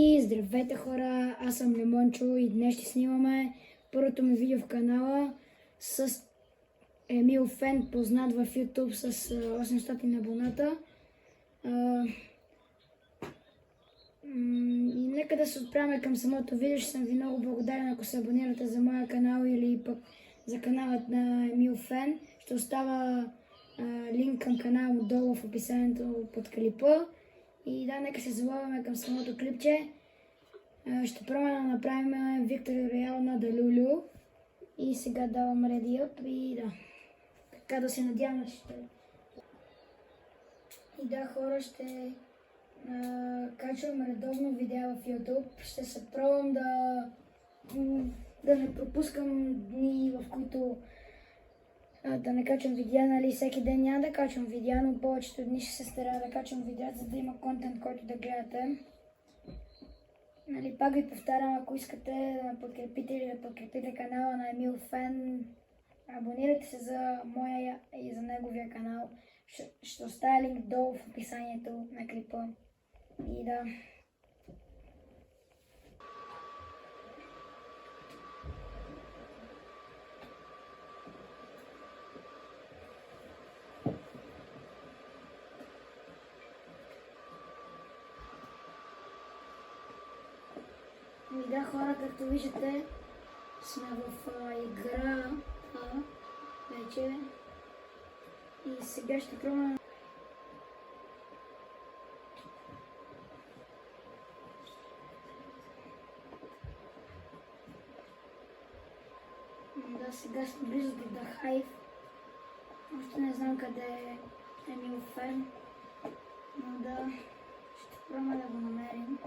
И здравейте хора, аз съм Лимончо и днес ще снимаме първото ми видео в канала с Емил Фен, познат в YouTube с 800 абоната. И нека да се отправяме към самото видео. Ще съм ви много благодарен, ако се абонирате за моя канал или пък за каналът на Емил Фен. Ще оставя линк към канала му долу в описанието под клипа. И да, нека се залаваме към самото клипче. Ще пробваме да направим Victory Royale на Delulu. И сега давам Ready Up и да. Така да се надявам, че ще... И да, хора, ще качвам редовно видеа в YouTube. Ще се пробвам да не пропускам дни, в които да не качвам видеа, нали, всеки ден няма да качвам видеа, но повечето дни ще се старая да качвам видеа, за да има контент, който да гледате. Нали, пак ви повтарям, ако искате да ме подкрепите или да подкрепите канала на Емил Фен, абонирайте се за моя и за неговия канал. Ще оставя линк долу в описанието на клипа. И да. И да, хора, както виждате, сме в игра вече. И сега ще пробвам. Да, сега сме близо до The Hive. Още не знам къде е Емил Фен, но да, ще пробваме да го намерим.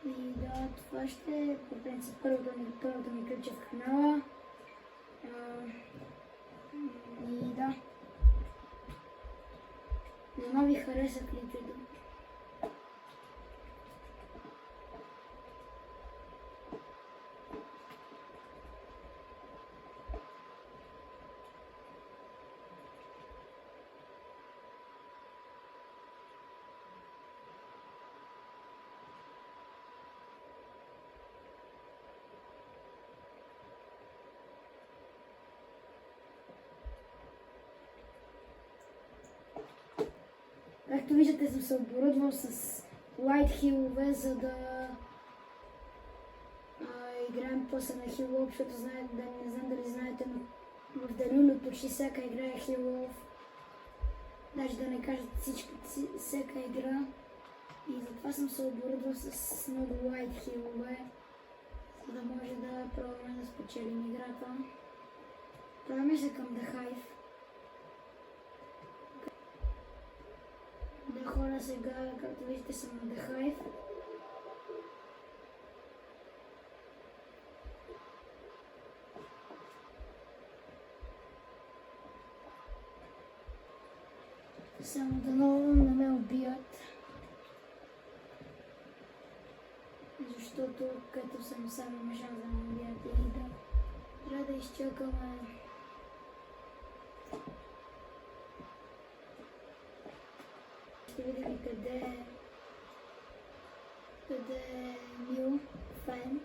И да, това ще е по принцип първото ми клипче в канала. И да. Дано ви хареса клипчето. Както виждате, съм се оборудвал с лайт хилове, за да играем после на хилов, защото не знам дали знаете, но в Delulu почти всяка игра е хилов. Даже да не кажа всяка игра. И затова съм се оборудвал с много лайт хилове, за да може да пробваме да спечелим играта. Правим се към The Hive. Да, хора, сега, както виждате, съм на The Hive. Само дано не ме убият. Защото като съм сам има шанс да ме убият и да трябва да изчакаме. Ще видим къде е Емил Фен.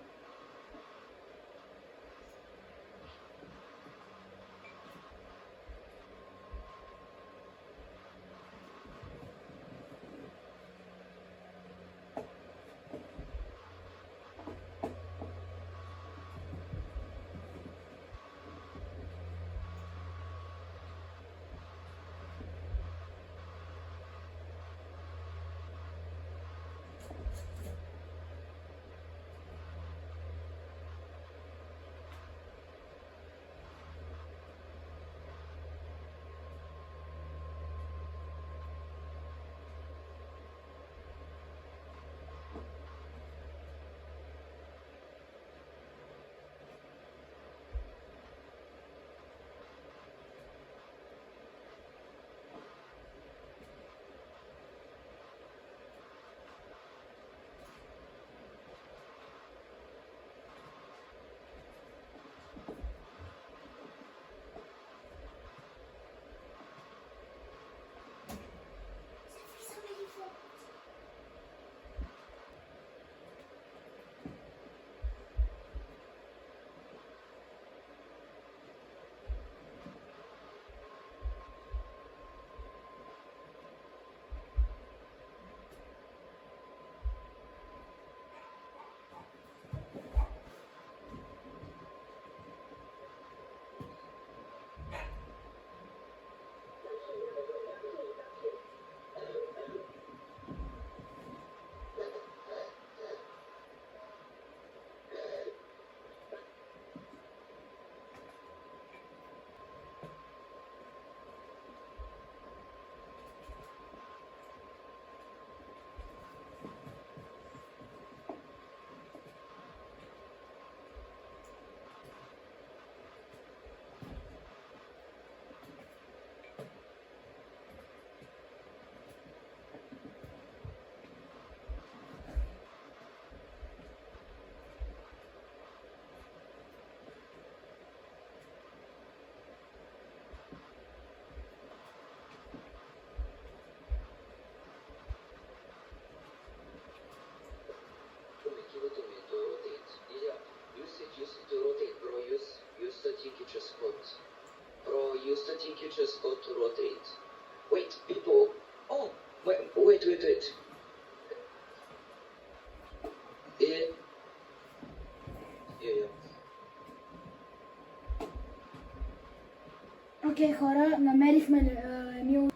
Окей, хора, намерихме Емил.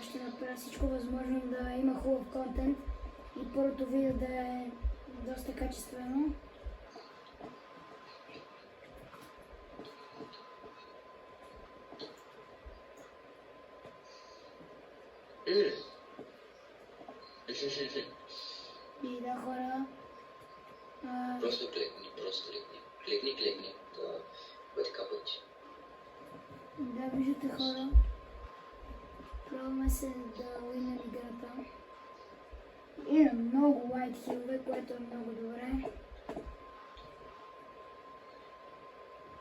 Ще направя всичко възможно да има хубав контент и първото видео да е доста качествено. И да, хора. Просто клекни. Клекни. Да бъде капъти. Да, виждате, хора. Пробваме се да уинем играта. Има много лайт хилове, което е много добре.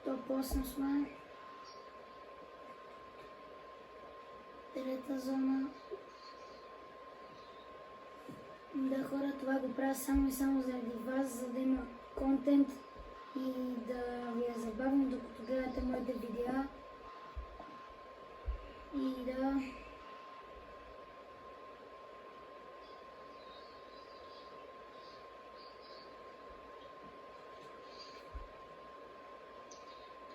Топ 8 сме. Трета зона. Да, хора, това го правя само и само заради вас, за да има контент и да ви е забавно, докато гледате моите видеа. И да...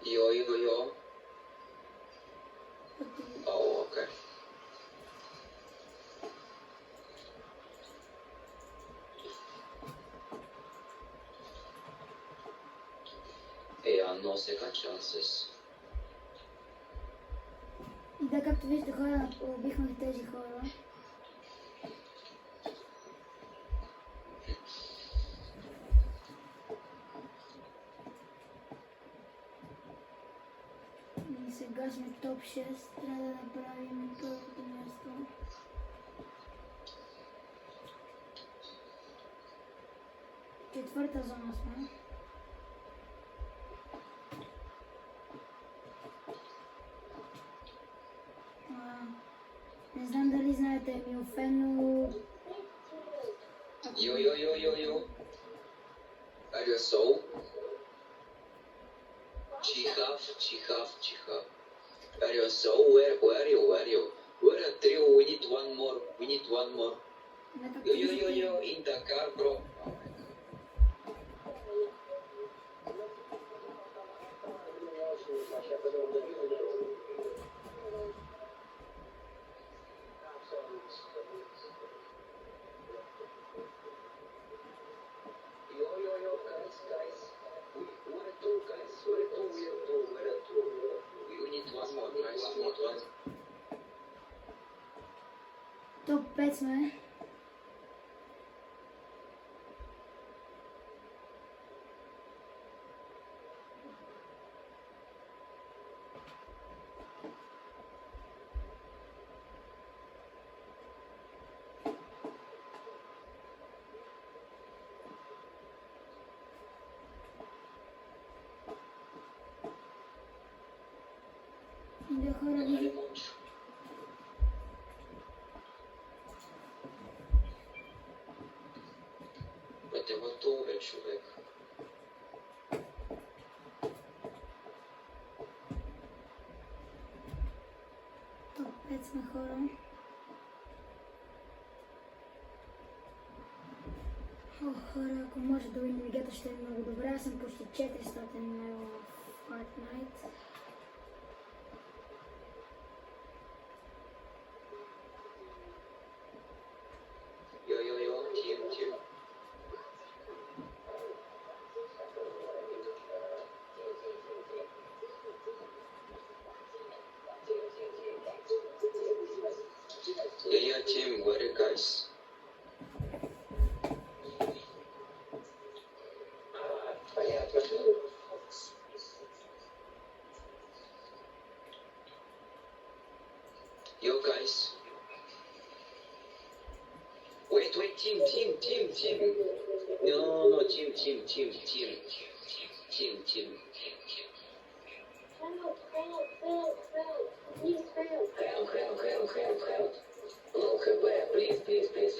Йо. О, окей. No second chances. И да, както виждате, хора, убихме тези хора. И сега сме топ 6. Трябва да направим първото място. Четвърта зона сме. Не знам дали знаете Емил Фен, но... Yo. Are you so? Chihaf. Are you so? Where are you? Where are trio? We need one more. Yo, in the car, bro. Yo, guys. Where to, guys? Where to? We need one more, guys. Топ 5 сме. Да, хора, виждате. Бъде готове, човек. Топ 5 сме, хора. Хора, ако може да уинем играта, ще е много добре. Аз съм почти 400 лева в Fortnite. Team. Yeah, team, where are you guys? Yo, guys. Wait, team. No, team. Help. Low HP, please.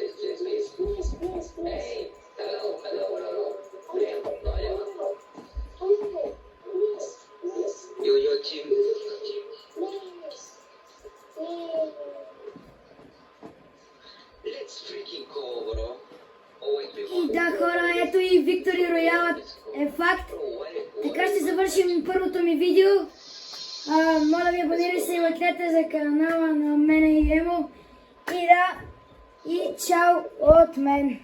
Hey, hello. Yo, team. Let's freaking go, bro. И да, хора, ето и Victory Royale е факт. Така ще завършим първото ми видео. Моля ви, абонирайте се и лайкнете за канала на мене и Емо. И да, и чао от мен.